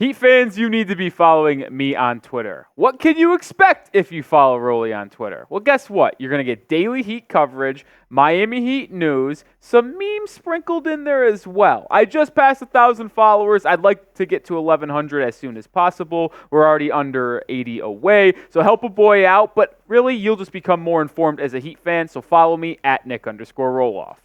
Heat fans, you need to be following me on Twitter. What can you expect if you follow Rohloff on Twitter? Well, guess what? You're going to get daily Heat coverage, Miami Heat news, some memes sprinkled in there as well. I just passed 1,000 followers. I'd like to get to 1,100 as soon as possible. We're already under 80 away, so help a boy out. But really, you'll just become more informed as a Heat fan, so follow me at Nic_Rohloff.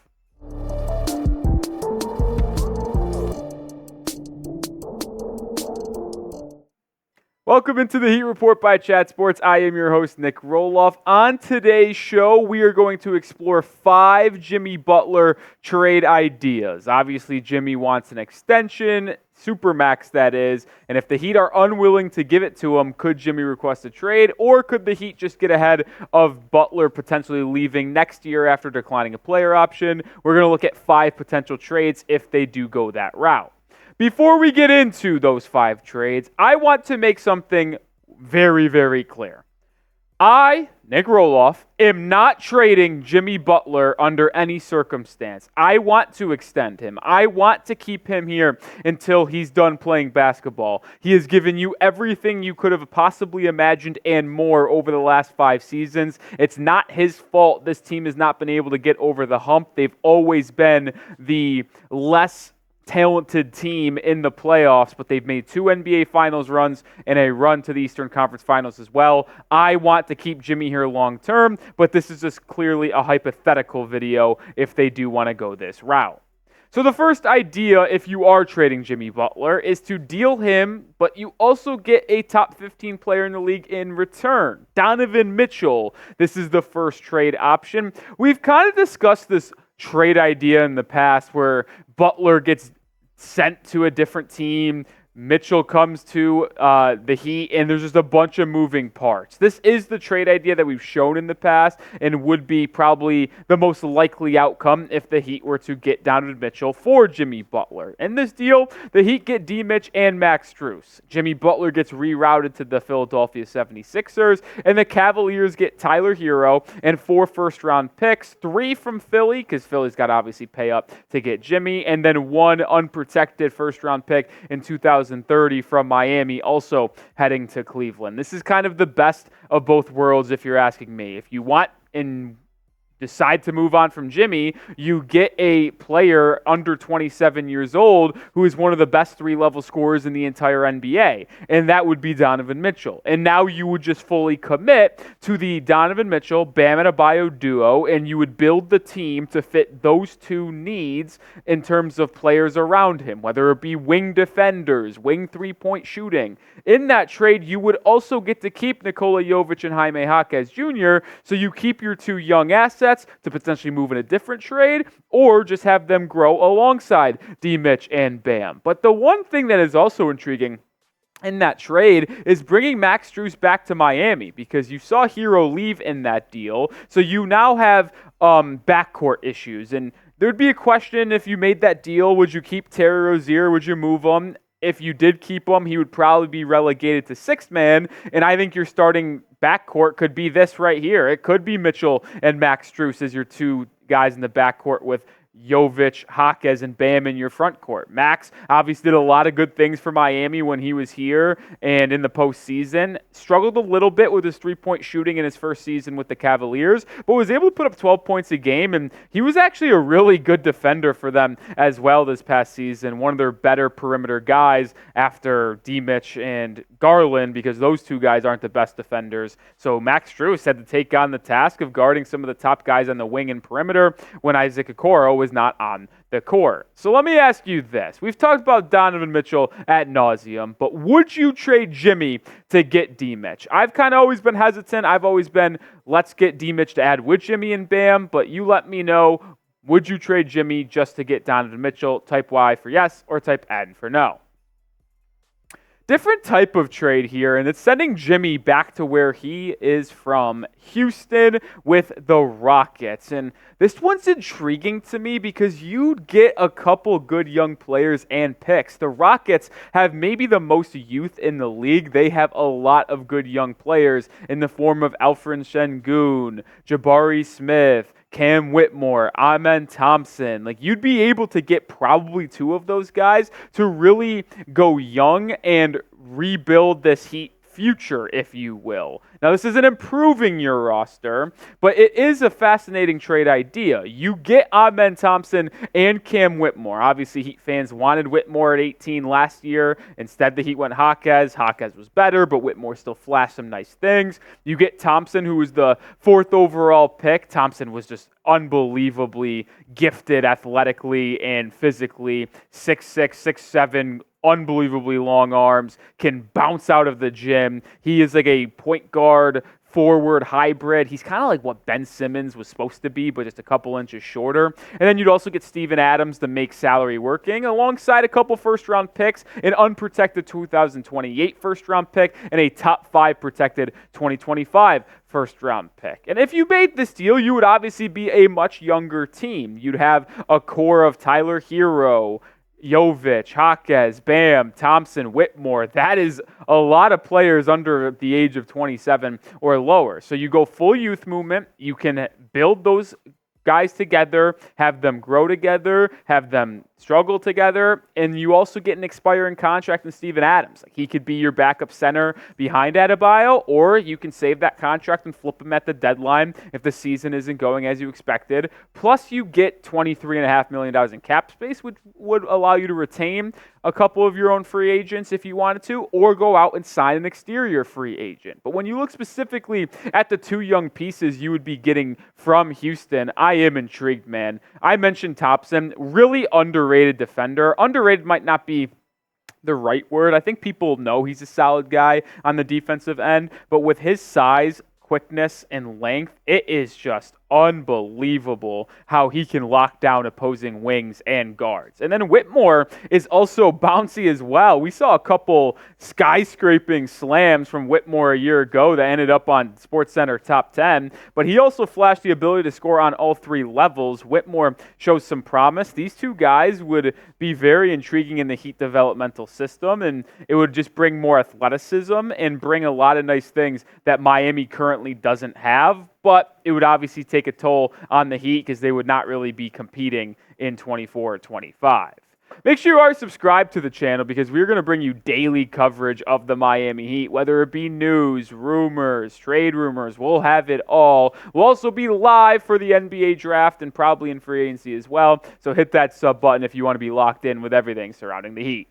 Welcome into the Heat Report by Chat Sports. I am your host, Nic Rohloff. On today's show, we are going to explore 5 Jimmy Butler trade ideas. Obviously, Jimmy wants an extension, supermax that is, and if the Heat are unwilling to give it to him, could Jimmy request a trade, or could the Heat just get ahead of Butler potentially leaving next year after declining a player option? We're going to look at 5 potential trades if they do go that route. Before we get into those 5 trades, I want to make something very, very clear. I, Nic Rohloff, am not trading Jimmy Butler under any circumstance. I want to extend him. I want to keep him here until he's done playing basketball. He has given you everything you could have possibly imagined and more over the last 5 seasons. It's not his fault this team has not been able to get over the hump. They've always been the less talented team in the playoffs, but they've made 2 NBA Finals runs and a run to the Eastern Conference Finals as well. I want to keep Jimmy here long term, but this is just clearly a hypothetical video if they do want to go this route. So the first idea, if you are trading Jimmy Butler, is to deal him, but you also get a top 15 player in the league in return. Donovan Mitchell. This is the first trade option. We've kind of discussed this trade idea in the past where Butler gets sent to a different team, Mitchell comes to the Heat, and there's just a bunch of moving parts. This is the trade idea that we've shown in the past and would be probably the most likely outcome if the Heat were to get Donovan Mitchell for Jimmy Butler. In this deal, the Heat get D-Mitch and Max Strus. Jimmy Butler gets rerouted to the Philadelphia 76ers, and the Cavaliers get Tyler Hero and 4 first-round picks, 3 from Philly, because Philly's got to obviously pay up to get Jimmy, and then 1 unprotected first-round pick in 2030 from Miami, also heading to Cleveland. This is kind of the best of both worlds if you're asking me. If you want and decide to move on from Jimmy, you get a player under 27 years old who is one of the best 3-level scorers in the entire NBA, and that would be Donovan Mitchell. And now you would just fully commit to the Donovan Mitchell, Bam Adebayo duo, and you would build the team to fit those 2 needs in terms of players around him, whether it be wing defenders, wing 3-point shooting. In that trade, you would also get to keep Nikola Jovic and Jaime Jaquez Jr., so you keep your 2 young assets to potentially move in a different trade or just have them grow alongside D-Mitch and Bam. But the one thing that is also intriguing in that trade is bringing Max Strus back to Miami, because you saw Hero leave in that deal. So you now have backcourt issues. And there'd be a question if you made that deal, would you keep Terry Rozier? Would you move him? If you did keep him, he would probably be relegated to 6th man, and I think your starting backcourt could be this right here. It could be Mitchell and Max Strus as your 2 guys in the backcourt with Jovic, Jaquez, and Bam in your front court. Max obviously did a lot of good things for Miami when he was here and in the postseason. Struggled a little bit with his 3-point shooting in his first season with the Cavaliers, but was able to put up 12 points a game, and he was actually a really good defender for them as well this past season. One of their better perimeter guys after D-Mitch and Garland, because those 2 guys aren't the best defenders. So Max Strus had to take on the task of guarding some of the top guys on the wing and perimeter when Isaac Okoro was not on the court. So let me ask you this. We've talked about Donovan Mitchell ad nauseum, but would you trade Jimmy to get D-Mitch? I've kind of always been hesitant. I've always been, let's get D-Mitch to add with Jimmy and Bam, but you let me know, would you trade Jimmy just to get Donovan Mitchell? Type Y for yes or type N for no. Different type of trade here, and it's sending Jimmy back to where he is from, Houston with the Rockets. And this one's intriguing to me because you'd get a couple good young players and picks. The Rockets have maybe the most youth in the league. They have a lot of good young players in the form of Alfred Sengun, Jabari Smith, Cam Whitmore, Amen Thompson. Like, you'd be able to get probably 2 of those guys to really go young and rebuild this Heat future, if you will. Now, this isn't improving your roster, but it is a fascinating trade idea. You get Amen Thompson and Cam Whitmore. Obviously, Heat fans wanted Whitmore at 18 last year. Instead, the Heat went Jaquez. Jaquez was better, but Whitmore still flashed some nice things. You get Thompson, who was the 4th overall pick. Thompson was just unbelievably gifted athletically and physically. 6'6", 6'7", unbelievably long arms, can bounce out of the gym. He is like a point guard forward hybrid. He's kind of like what Ben Simmons was supposed to be, but just a couple inches shorter. And then you'd also get Steven Adams to make salary working, alongside a couple first-round picks, an unprotected 2028 first-round pick, and a top 5 protected 2025 first-round pick. And if you made this deal, you would obviously be a much younger team. You'd have a core of Tyler Hero, Jovic, Jaquez, Bam, Thompson, Whitmore. That is a lot of players under the age of 27 or lower. So you go full youth movement. You can build those guys together, have them grow together, have them struggle together, and you also get an expiring contract in Steven Adams. Like, he could be your backup center behind Adebayo, or you can save that contract and flip him at the deadline if the season isn't going as you expected. Plus, you get $23.5 million in cap space, which would allow you to retain a couple of your own free agents if you wanted to, or go out and sign an exterior free agent. But when you look specifically at the 2 young pieces you would be getting from Houston, I am intrigued, man. I mentioned Thompson, really underrated defender. Underrated might not be the right word. I think people know he's a solid guy on the defensive end, but with his size, quickness, and length, it is just unbelievable how he can lock down opposing wings and guards. And then Whitmore is also bouncy as well. We saw a couple skyscraping slams from Whitmore a year ago that ended up on SportsCenter top 10, but he also flashed the ability to score on all 3 levels. Whitmore shows some promise. These 2 guys would be very intriguing in the Heat developmental system, and it would just bring more athleticism and bring a lot of nice things that Miami currently doesn't have. But it would obviously take a toll on the Heat because they would not really be competing in 24 or 25. Make sure you are subscribed to the channel because we're going to bring you daily coverage of the Miami Heat, whether it be news, rumors, trade rumors. We'll have it all. We'll also be live for the NBA draft and probably in free agency as well. So hit that sub button if you want to be locked in with everything surrounding the Heat.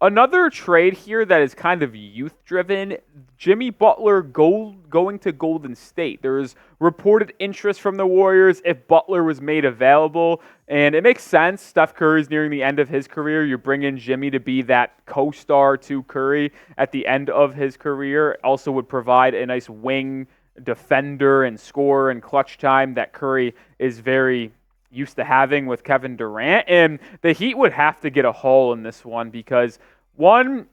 Another trade here that is kind of youth-driven, Jimmy Butler going to Golden State. There is reported interest from the Warriors if Butler was made available, and it makes sense. Steph Curry is nearing the end of his career. You bring in Jimmy to be that co-star to Curry at the end of his career. Also would provide a nice wing defender and scorer and clutch time that Curry is very used to having with Kevin Durant. And the Heat would have to get a haul in this one because, one,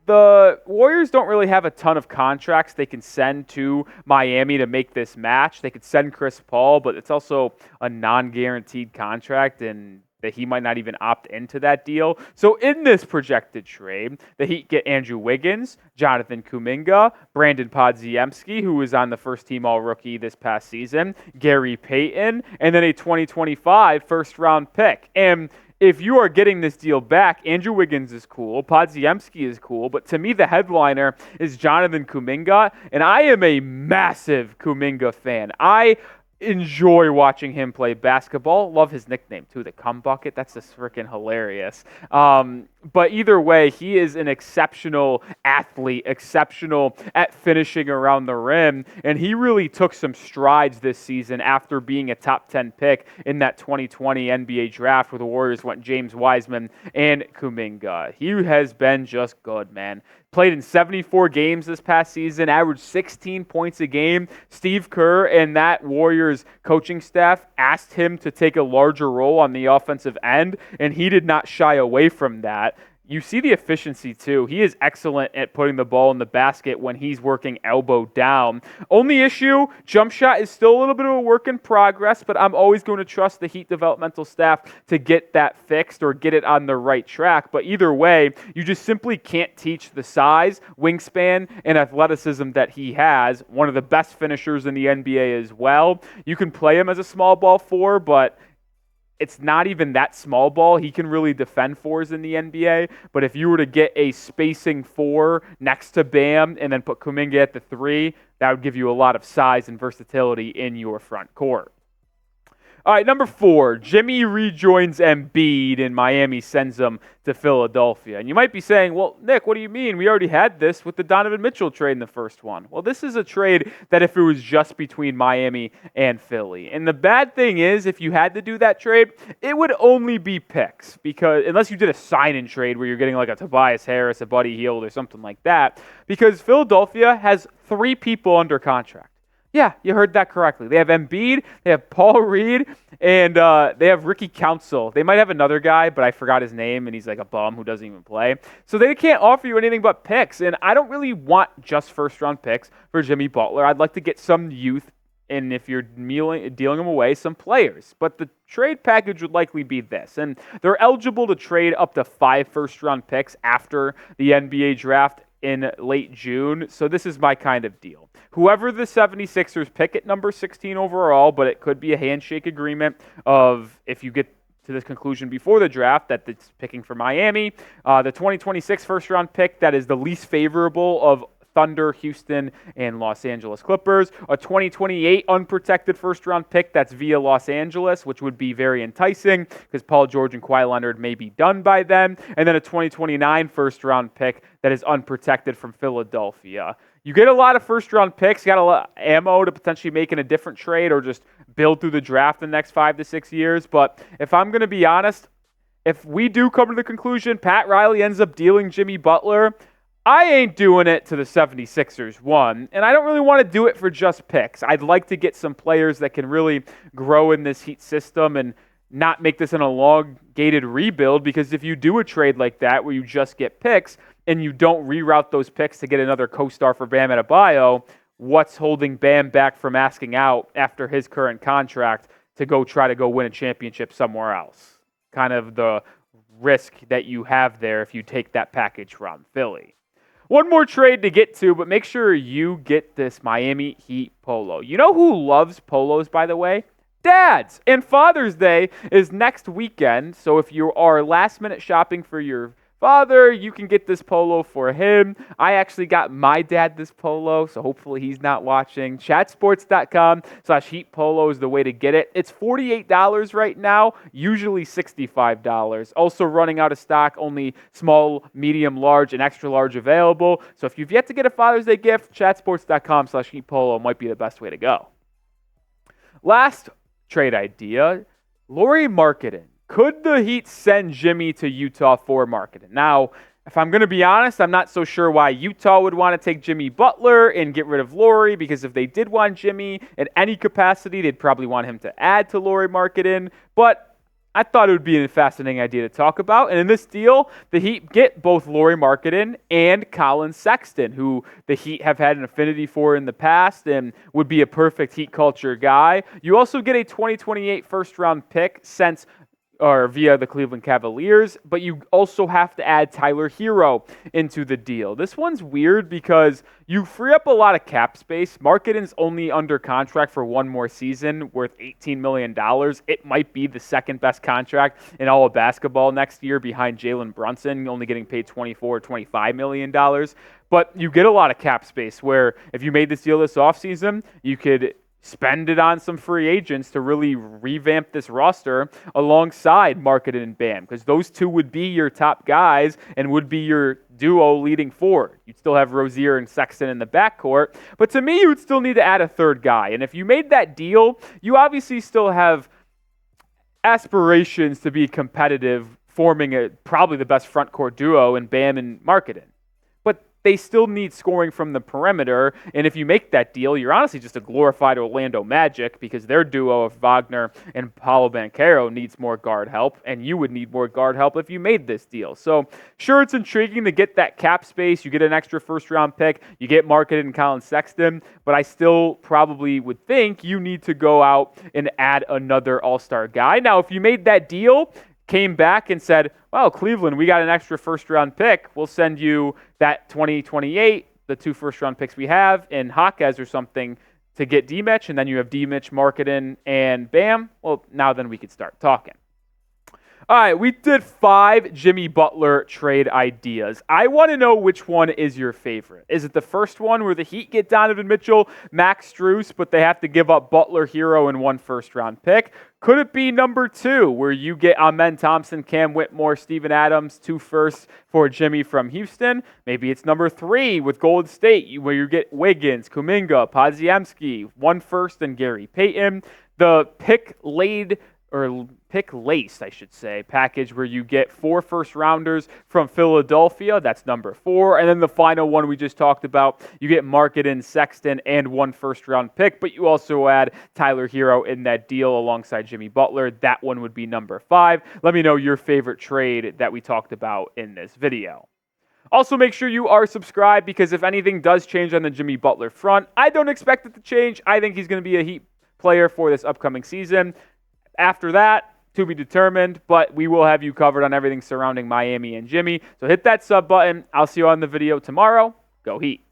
the Warriors don't really have a ton of contracts they can send to Miami to make this match. They could send Chris Paul, but it's also a non-guaranteed contract, and that he might not even opt into that deal. So in this projected trade, the Heat get Andrew Wiggins, Jonathan Kuminga, Brandon Podziemski, who was on the first-team All-Rookie this past season, Gary Payton, and then a 2025 first-round pick. And if you are getting this deal back, Andrew Wiggins is cool, Podziemski is cool, but to me the headliner is Jonathan Kuminga, and I am a massive Kuminga fan. I enjoy watching him play basketball. Love his nickname too, the Cum Bucket. That's just freaking hilarious. But either way, he is an exceptional athlete, exceptional at finishing around the rim, and he really took some strides this season after being a top 10 pick in that 2020 NBA draft where the Warriors went James Wiseman and Kuminga. He has been just good, man. Played in 74 games this past season, averaged 16 points a game. Steve Kerr and that Warriors coaching staff asked him to take a larger role on the offensive end, and he did not shy away from that. you see the efficiency too. He is excellent at putting the ball in the basket when he's working elbow down. Only issue, jump shot is still a little bit of a work in progress, but I'm always going to trust the Heat developmental staff to get that fixed or get it on the right track. But either way, you just simply can't teach the size, wingspan, and athleticism that he has. One of the best finishers in the NBA as well. You can play him as a small ball four, but it's not even that small ball. He can really defend fours in the NBA, but if you were to get a spacing four next to Bam and then put Kuminga at the three, that would give you a lot of size and versatility in your front court. All right, number 4, Jimmy rejoins Embiid and Miami sends him to Philadelphia. And you might be saying, well, Nick, what do you mean? We already had this with the Donovan Mitchell trade in the first one. Well, this is a trade that if it was just between Miami and Philly. And the bad thing is, if you had to do that trade, it would only be picks, because unless you did a sign-in trade where you're getting like a Tobias Harris, a Buddy Hield, or something like that, because Philadelphia has 3 people under contract. Yeah, you heard that correctly. They have Embiid, they have Paul Reed, and they have Ricky Council. They might have another guy, but I forgot his name, and he's like a bum who doesn't even play. So they can't offer you anything but picks, and I don't really want just first-round picks for Jimmy Butler. I'd like to get some youth, and if you're dealing them away, some players. But the trade package would likely be this, and they're eligible to trade up to 5 first-round picks after the NBA draft in late June. So this is my kind of deal. Whoever the 76ers pick at number 16 overall, but it could be a handshake agreement of if you get to this conclusion before the draft that it's picking for Miami. The 2026 first-round pick that is the least favorable of Thunder, Houston, and Los Angeles Clippers. A 2028 unprotected first-round pick that's via Los Angeles, which would be very enticing because Paul George and Kawhi Leonard may be done by then. And then a 2029 first-round pick that is unprotected from Philadelphia. You get a lot of first-round picks. You got a lot of ammo to potentially make in a different trade or just build through the draft in the next 5 to 6 years. But if I'm going to be honest, if we do come to the conclusion Pat Riley ends up dealing Jimmy Butler, I ain't doing it to the 76ers, one, and I don't really want to do it for just picks. I'd like to get some players that can really grow in this Heat system and not make this an elongated rebuild, because if you do a trade like that where you just get picks and you don't reroute those picks to get another co-star for Bam Adebayo, what's holding Bam back from asking out after his current contract to go try to go win a championship somewhere else? Kind of the risk that you have there if you take that package from Philly. One more trade to get to, but make sure you get this Miami Heat polo. You know who loves polos, by the way? Dads! And Father's Day is next weekend, so if you are last-minute shopping for your father, you can get this polo for him. I actually got my dad this polo, so hopefully he's not watching. Chatsports.com/Heat Polo is the way to get it. It's $48 right now, usually $65. Also running out of stock, only small, medium, large, and extra large available. So if you've yet to get a Father's Day gift, chatsports.com/Heat Polo might be the best way to go. Last trade idea, Lauri Markkanen. Could the Heat send Jimmy to Utah for Markkanen? Now, if I'm going to be honest, I'm not so sure why Utah would want to take Jimmy Butler and get rid of Lauri, because if they did want Jimmy in any capacity, they'd probably want him to add to Lauri Markkanen. But I thought it would be a fascinating idea to talk about. And in this deal, the Heat get both Lauri Markkanen and Colin Sexton, who the Heat have had an affinity for in the past and would be a perfect Heat culture guy. You also get a 2028 first-round pick via the Cleveland Cavaliers, but you also have to add Tyler Hero into the deal. This one's weird because you free up a lot of cap space. Markkanen's only under contract for one more season worth $18 million. It might be the second best contract in all of basketball next year behind Jalen Brunson, only getting paid $24, $25 million. But you get a lot of cap space where if you made this deal this offseason, you could spend it on some free agents to really revamp this roster alongside Markkanen and Bam, because those two would be your top guys and would be your duo leading forward. You'd still have Rozier and Sexton in the backcourt, but to me, you would still need to add a third guy. And if you made that deal, you obviously still have aspirations to be competitive, forming probably the best front court duo in Bam and Markkanen. But they still need scoring from the perimeter. And if you make that deal, you're honestly just a glorified Orlando Magic because their duo of Wagner and Paolo Banchero needs more guard help, and you would need more guard help if you made this deal. So sure, it's intriguing to get that cap space. You get an extra first-round pick. You get Markkanen and Colin Sexton, but I still probably would think you need to go out and add another all-star guy. Now, if you made that deal, came back and said, well, Cleveland, we got an extra first-round pick. We'll send you that 2028, the 2 first-round picks we have, in Hawkes or something to get D-Mitch, and then you have D-Mitch, Markkanen, and Bam. Well, now then we could start talking. All right, we did 5 Jimmy Butler trade ideas. I want to know which one is your favorite. Is it the first one where the Heat get Donovan Mitchell, Max Strus, but they have to give up Butler, Hero, and 1 first-round pick? Could it be number 2, where you get Amen Thompson, Cam Whitmore, Steven Adams, 2 firsts for Jimmy from Houston? Maybe it's number 3 with Golden State, where you get Wiggins, Kuminga, Podziemski, 1 first, and Gary Payton. The pick laced, I should say, package where you get 4 first-rounders from Philadelphia. That's number 4. And then the final one we just talked about, you get Markkanen, Sexton, and 1 first-round pick, but you also add Tyler Hero in that deal alongside Jimmy Butler. That one would be number 5. Let me know your favorite trade that we talked about in this video. Also, make sure you are subscribed because if anything does change on the Jimmy Butler front, I don't expect it to change. I think he's going to be a Heat player for this upcoming season. After that, to be determined, but we will have you covered on everything surrounding Miami and Jimmy. So hit that sub button. I'll see you on the video tomorrow. Go Heat.